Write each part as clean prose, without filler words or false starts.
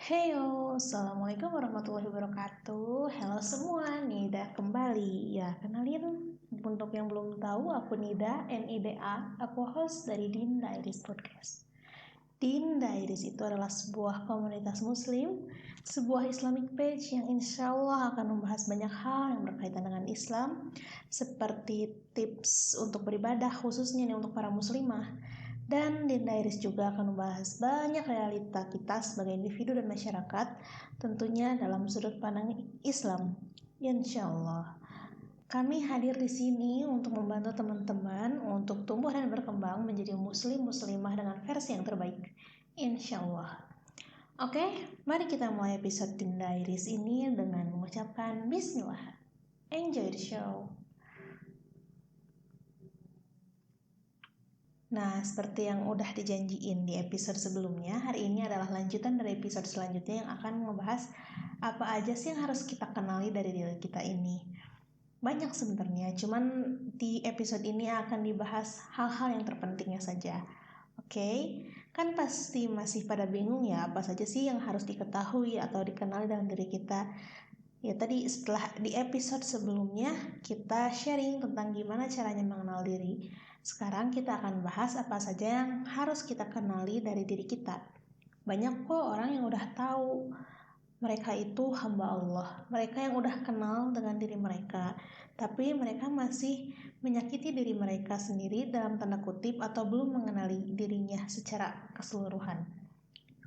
Heyo, Assalamualaikum warahmatullahi wabarakatuh. Halo semua, Nida kembali. Ya, kenalin untuk yang belum tahu, aku Nida, NIDA, aku host dari Din Diaries Podcast. Din Diaries itu adalah sebuah komunitas muslim, sebuah Islamic page yang insya Allah akan membahas banyak hal yang berkaitan dengan Islam, seperti tips untuk beribadah khususnya nih untuk para muslimah. Dan Din Diaries juga akan membahas banyak realita kita sebagai individu dan masyarakat, tentunya dalam sudut pandang Islam. Insya Allah. Kami hadir di sini untuk membantu teman-teman untuk tumbuh dan berkembang menjadi muslim-muslimah dengan versi yang terbaik. Insya Allah. Oke, mari kita mulai episode Din Diaries ini dengan mengucapkan Bismillah. Enjoy the show. Nah, seperti yang udah dijanjiin di episode sebelumnya, hari ini adalah lanjutan dari episode selanjutnya yang akan membahas apa aja sih yang harus kita kenali dari diri kita ini. Banyak sebenarnya, cuman di episode ini akan dibahas hal-hal yang terpentingnya saja. Oke, kan pasti masih pada bingung ya apa saja sih yang harus diketahui atau dikenali dalam diri kita. Ya tadi setelah di episode sebelumnya kita sharing tentang gimana caranya mengenal diri. Sekarang kita akan bahas apa saja yang harus kita kenali dari diri kita. Banyak kok orang yang udah tahu mereka itu hamba Allah. Mereka yang udah kenal dengan diri mereka, tapi mereka masih menyakiti diri mereka sendiri dalam tanda kutip atau belum mengenali dirinya secara keseluruhan.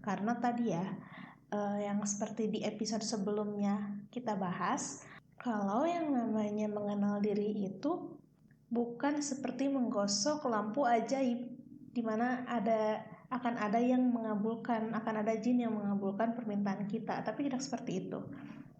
Karena tadi ya, yang seperti di episode sebelumnya kita bahas, kalau yang namanya mengenal diri itu bukan seperti menggosok lampu ajaib di mana akan ada yang mengabulkan, akan ada jin yang mengabulkan permintaan kita, tapi tidak seperti itu.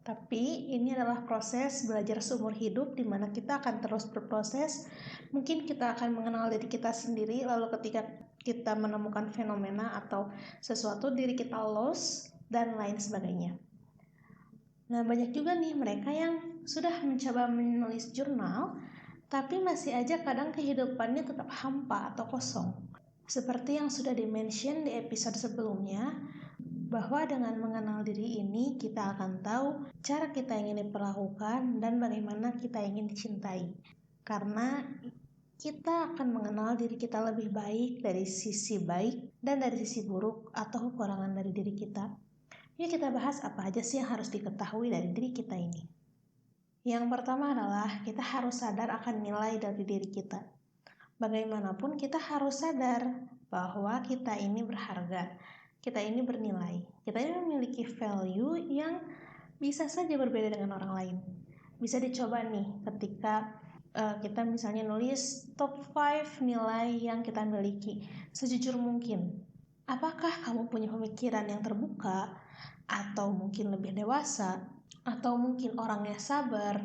Tapi ini adalah proses belajar seumur hidup di mana kita akan terus berproses. Mungkin kita akan mengenal diri kita sendiri, lalu ketika kita menemukan fenomena atau sesuatu diri kita lost dan lain sebagainya. Nah, banyak juga nih mereka yang sudah mencoba menulis jurnal, tapi masih aja kadang kehidupannya tetap hampa atau kosong. Seperti yang sudah di-mention di episode sebelumnya, bahwa dengan mengenal diri ini kita akan tahu cara kita ingin diperlakukan dan bagaimana kita ingin dicintai. Karena kita akan mengenal diri kita lebih baik dari sisi baik dan dari sisi buruk atau kekurangan dari diri kita. Yuk kita bahas apa aja sih yang harus diketahui dari diri kita ini. Yang pertama adalah kita harus sadar akan nilai dari diri kita. Bagaimanapun kita harus sadar bahwa kita ini berharga, kita ini bernilai, kita ini memiliki value yang bisa saja berbeda dengan orang lain. Bisa dicoba nih ketika kita misalnya nulis top 5 nilai yang kita miliki sejujur mungkin. Apakah kamu punya pemikiran yang terbuka, atau mungkin lebih dewasa, atau mungkin orangnya sabar?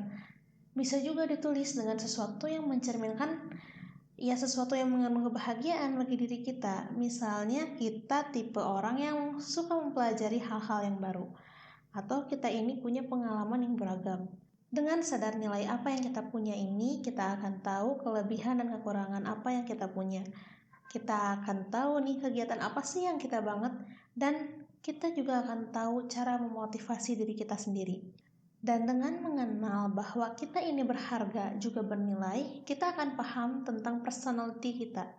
Bisa juga ditulis dengan sesuatu yang mencerminkan sesuatu yang mengandung kebahagiaan bagi diri kita. Misalnya kita tipe orang yang suka mempelajari hal-hal yang baru, atau kita ini punya pengalaman yang beragam. Dengan sadar nilai apa yang kita punya ini, kita akan tahu kelebihan dan kekurangan apa yang kita punya. Kita akan tahu nih kegiatan apa sih yang kita banget, dan kita juga akan tahu cara memotivasi diri kita sendiri. Dan dengan mengenal bahwa kita ini berharga juga bernilai, kita akan paham tentang personality kita.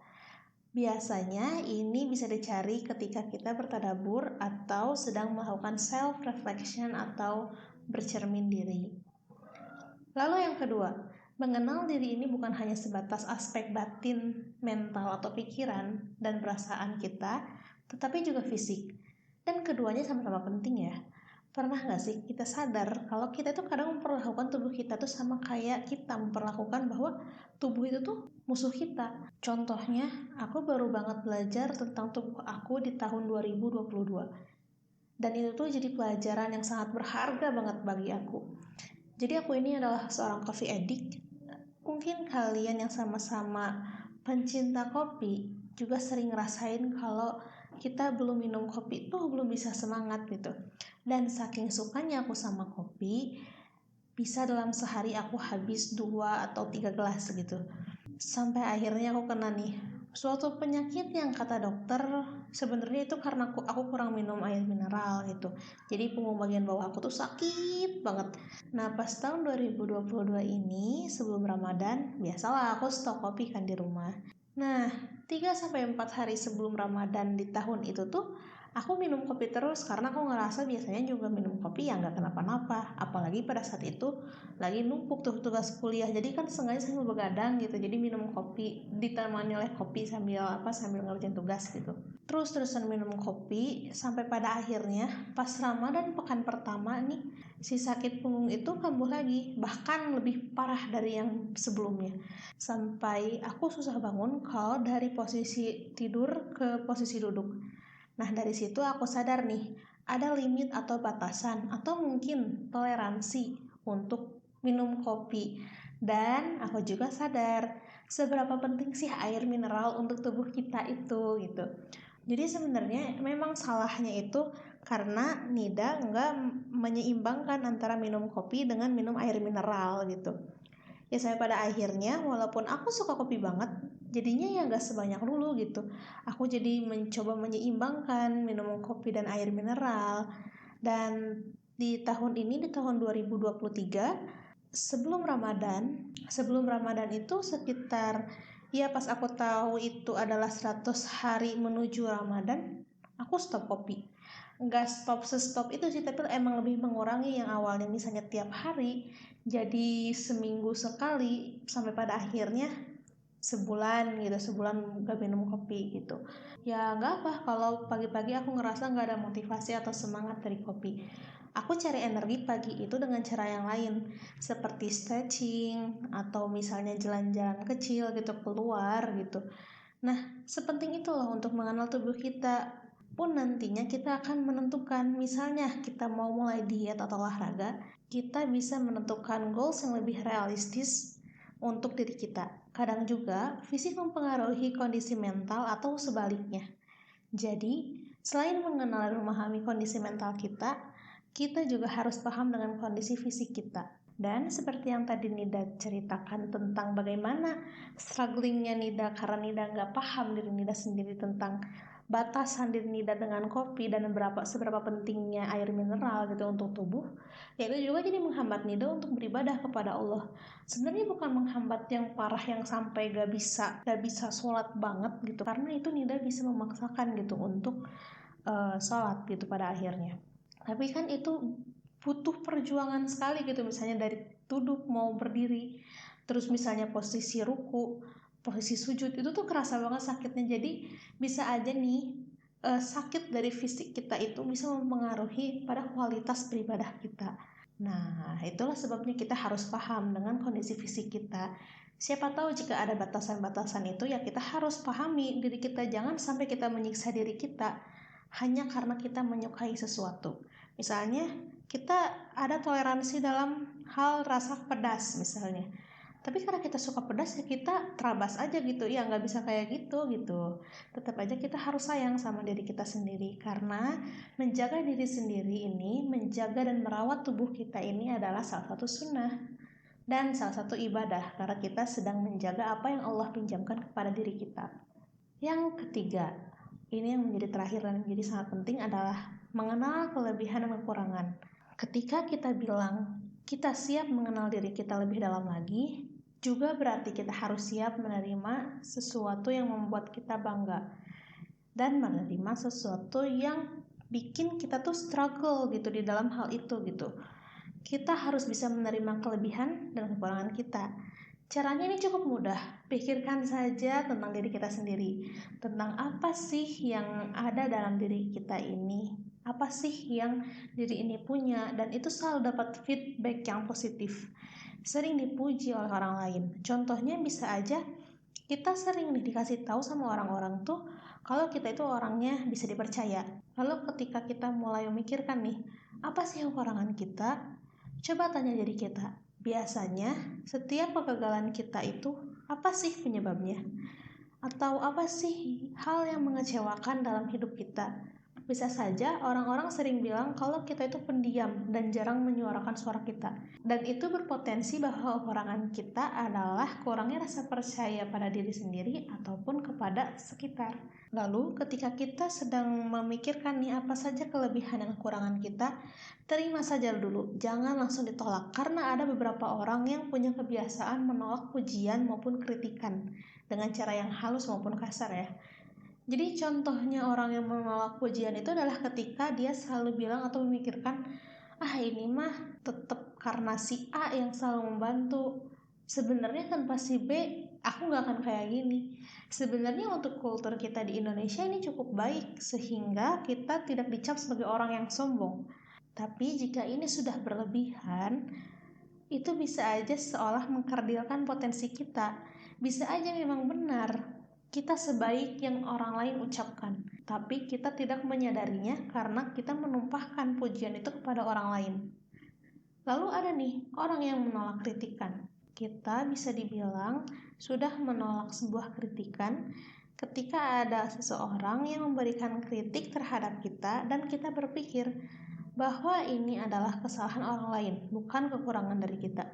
Biasanya ini bisa dicari ketika kita bertadabur atau sedang melakukan self-reflection atau bercermin diri. Lalu yang kedua, mengenal diri ini bukan hanya sebatas aspek batin, mental atau pikiran dan perasaan kita, tetapi juga fisik. Dan keduanya sama-sama penting ya. Pernah gak sih kita sadar kalau kita tuh kadang memperlakukan tubuh kita tuh sama kayak kita memperlakukan bahwa tubuh itu tuh musuh kita. Contohnya, aku baru banget belajar tentang tubuh aku di tahun 2022. Dan itu tuh jadi pelajaran yang sangat berharga banget bagi aku. Jadi aku ini adalah seorang coffee addict. Mungkin kalian yang sama-sama pencinta kopi juga sering ngerasain kalau kita belum minum kopi tuh belum bisa semangat gitu. Dan saking sukanya aku sama kopi, bisa dalam sehari aku habis 2 atau 3 gelas gitu. Sampai akhirnya aku kena nih suatu penyakit yang kata dokter sebenarnya itu karena aku kurang minum air mineral gitu. Jadi punggung bagian bawah aku tuh sakit banget. Nah, pas tahun 2022 ini sebelum Ramadan, biasalah aku stok kopi kan di rumah. Nah, 3-4 hari sebelum Ramadan di tahun itu tuh aku minum kopi terus karena aku ngerasa biasanya juga minum kopi ya nggak kenapa-napa. Apalagi pada saat itu lagi numpuk tuh tugas kuliah, jadi kan sengaja sambil begadang gitu, jadi minum kopi ditemani oleh kopi sambil ngerjain tugas gitu. Terusan minum kopi sampai pada akhirnya pas Ramadan pekan pertama nih si sakit punggung itu kambuh lagi, bahkan lebih parah dari yang sebelumnya, sampai aku susah bangun kalau dari posisi tidur ke posisi duduk. Nah, dari situ aku sadar nih, ada limit atau batasan atau mungkin toleransi untuk minum kopi. Dan aku juga sadar seberapa penting sih air mineral untuk tubuh kita itu gitu. Jadi sebenarnya memang salahnya itu karena Nida nggak menyeimbangkan antara minum kopi dengan minum air mineral gitu. Ya sampai pada akhirnya walaupun aku suka kopi banget, jadinya ya gak sebanyak dulu gitu. Aku jadi mencoba menyeimbangkan minum kopi dan air mineral. Dan di tahun ini, di tahun 2023, sebelum Ramadan itu sekitar, ya pas aku tahu itu adalah 100 hari menuju Ramadan, aku stop kopi. Nggak stop itu sih, tapi emang lebih mengurangi yang awalnya misalnya tiap hari jadi seminggu sekali, sampai pada akhirnya sebulan gak minum kopi gitu. Ya nggak apa kalau pagi-pagi aku ngerasa nggak ada motivasi atau semangat dari kopi, aku cari energi pagi itu dengan cara yang lain, seperti stretching atau misalnya jalan-jalan kecil gitu keluar gitu. Nah, sepenting itu loh untuk mengenal tubuh kita. Pun nantinya kita akan menentukan, misalnya kita mau mulai diet atau olahraga, kita bisa menentukan goals yang lebih realistis untuk diri kita. Kadang juga fisik mempengaruhi kondisi mental atau sebaliknya. Jadi, selain mengenal dan memahami kondisi mental kita juga harus paham dengan kondisi fisik kita. Dan seperti yang tadi Nida ceritakan tentang bagaimana strugglingnya Nida karena Nida nggak paham diri Nida sendiri tentang batasan diri Nida dengan kopi dan seberapa pentingnya air mineral gitu untuk tubuh, ya itu juga jadi menghambat Nida untuk beribadah kepada Allah. Sebenarnya bukan menghambat yang parah yang sampai gak bisa sholat banget gitu, karena itu Nida bisa memaksakan gitu untuk sholat gitu pada akhirnya. Tapi kan itu butuh perjuangan sekali gitu, misalnya dari duduk mau berdiri, terus misalnya posisi ruku, posisi sujud, itu tuh kerasa banget sakitnya. Jadi bisa aja nih sakit dari fisik kita itu bisa mempengaruhi pada kualitas beribadah kita. Nah, itulah sebabnya kita harus paham dengan kondisi fisik kita. Siapa tahu jika ada batasan-batasan itu, ya kita harus pahami diri kita, jangan sampai kita menyiksa diri kita hanya karena kita menyukai sesuatu. Misalnya kita ada toleransi dalam hal rasa pedas misalnya, tapi karena kita suka pedas ya kita terabas aja gitu, ya nggak bisa kayak gitu. Tetap aja kita harus sayang sama diri kita sendiri, karena menjaga diri sendiri ini, menjaga dan merawat tubuh kita ini adalah salah satu sunnah dan salah satu ibadah, karena kita sedang menjaga apa yang Allah pinjamkan kepada diri kita. Yang ketiga, ini yang menjadi terakhir dan menjadi sangat penting, adalah mengenal kelebihan dan kekurangan. Ketika kita bilang kita siap mengenal diri kita lebih dalam lagi, juga berarti kita harus siap menerima sesuatu yang membuat kita bangga dan menerima sesuatu yang bikin kita tuh struggle gitu di dalam hal itu gitu. Kita harus bisa menerima kelebihan dan kekurangan kita. Caranya ini cukup mudah. Pikirkan saja tentang diri kita sendiri, tentang apa sih yang ada dalam diri kita ini, apa sih yang diri ini punya, dan itu selalu dapat feedback yang positif, sering dipuji oleh orang lain. Contohnya bisa aja kita sering dikasih tahu sama orang-orang tuh kalau kita itu orangnya bisa dipercaya. Lalu ketika kita mulai memikirkan nih, apa sih kekurangan kita, coba tanya diri kita, biasanya setiap kegagalan kita itu apa sih penyebabnya? Atau apa sih hal yang mengecewakan dalam hidup kita? Bisa saja orang-orang sering bilang kalau kita itu pendiam dan jarang menyuarakan suara kita. Dan itu berpotensi bahwa kekurangan kita adalah kurangnya rasa percaya pada diri sendiri ataupun kepada sekitar. Lalu ketika kita sedang memikirkan nih apa saja kelebihan dan kekurangan kita, terima saja dulu, jangan langsung ditolak. Karena ada beberapa orang yang punya kebiasaan menolak pujian maupun kritikan dengan cara yang halus maupun kasar ya. Jadi contohnya orang yang menolak pujian itu adalah ketika dia selalu bilang atau memikirkan, ini mah tetap karena si A yang selalu membantu. Sebenarnya tanpa si B, aku gak akan kayak gini. Sebenarnya untuk kultur kita di Indonesia ini cukup baik, sehingga kita tidak dicap sebagai orang yang sombong. Tapi jika ini sudah berlebihan, itu bisa aja seolah mengkerdilkan potensi kita. Bisa aja memang benar kita sebaik yang orang lain ucapkan, tapi kita tidak menyadarinya karena kita menumpahkan pujian itu kepada orang lain. Lalu ada nih orang yang menolak kritikan. Kita bisa dibilang sudah menolak sebuah kritikan ketika ada seseorang yang memberikan kritik terhadap kita dan kita berpikir bahwa ini adalah kesalahan orang lain, bukan kekurangan dari kita.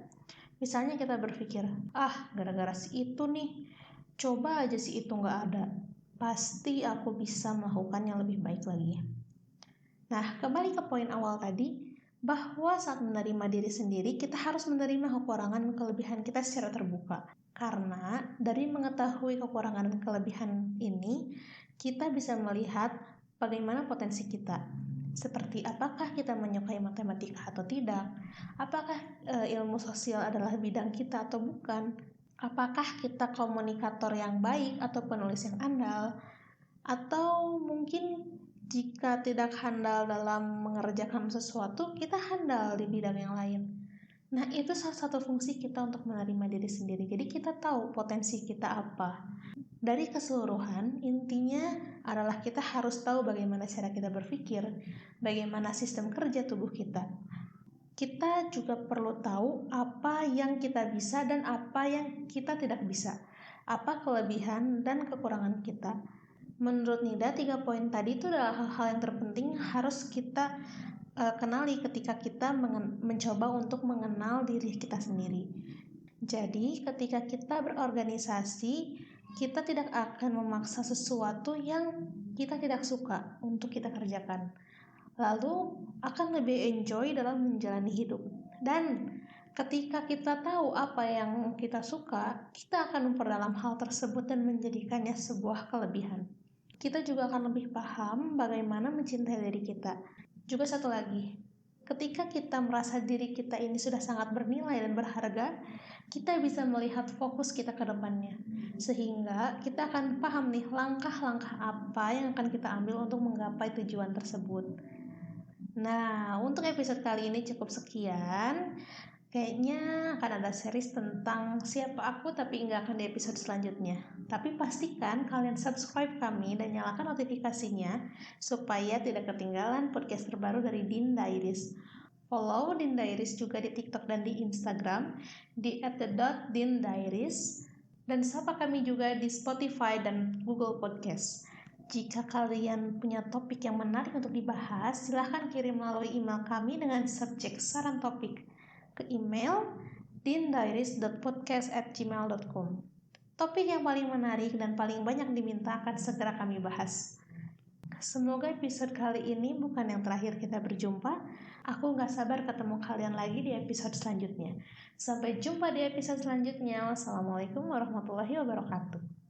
Misalnya kita berpikir, gara-gara si itu nih, coba aja si itu gak ada, pasti aku bisa melakukan yang lebih baik lagi. Nah, kembali ke poin awal tadi, bahwa saat menerima diri sendiri, kita harus menerima kekurangan dan kelebihan kita secara terbuka. Karena dari mengetahui kekurangan dan kelebihan ini, kita bisa melihat bagaimana potensi kita. Seperti apakah kita menyukai matematika atau tidak, apakah ilmu sosial adalah bidang kita atau bukan, apakah kita komunikator yang baik atau penulis yang andal, atau mungkin jika tidak handal dalam mengerjakan sesuatu, kita handal di bidang yang lain. Nah, itu salah satu fungsi kita untuk menerima diri sendiri. Jadi kita tahu potensi kita apa. Dari keseluruhan, intinya adalah kita harus tahu bagaimana cara kita berpikir, bagaimana sistem kerja tubuh kita. Kita juga perlu tahu apa yang kita bisa dan apa yang kita tidak bisa, apa kelebihan dan kekurangan kita. Menurut Nida, 3 poin tadi itu adalah hal-hal yang terpenting harus kita kenali ketika kita mencoba untuk mengenal diri kita sendiri. Jadi ketika kita berorganisasi, kita tidak akan memaksa sesuatu yang kita tidak suka untuk kita kerjakan. Lalu akan lebih enjoy dalam menjalani hidup. Dan ketika kita tahu apa yang kita suka, kita akan memperdalam hal tersebut dan menjadikannya sebuah kelebihan. Kita juga akan lebih paham bagaimana mencintai diri kita. Juga satu lagi, ketika kita merasa diri kita ini sudah sangat bernilai dan berharga, kita bisa melihat fokus kita ke depannya. Sehingga kita akan paham nih langkah-langkah apa yang akan kita ambil untuk menggapai tujuan tersebut. Nah, untuk episode kali ini cukup sekian. Kayaknya akan ada series tentang siapa aku tapi nggak akan di episode selanjutnya. Tapi pastikan kalian subscribe kami dan nyalakan notifikasinya supaya tidak ketinggalan podcast terbaru dari Din Diaries. Follow Din Diaries juga di TikTok dan di Instagram di @the.dindiaries dan sapa kami juga di Spotify dan Google Podcast. Jika kalian punya topik yang menarik untuk dibahas, silahkan kirim melalui email kami dengan subjek saran topik ke email dindiaries.podcast@gmail.com. Topik yang paling menarik dan paling banyak diminta akan segera kami bahas. Semoga episode kali ini bukan yang terakhir kita berjumpa. Aku gak sabar ketemu kalian lagi di episode selanjutnya. Sampai jumpa di episode selanjutnya. Wassalamualaikum warahmatullahi wabarakatuh.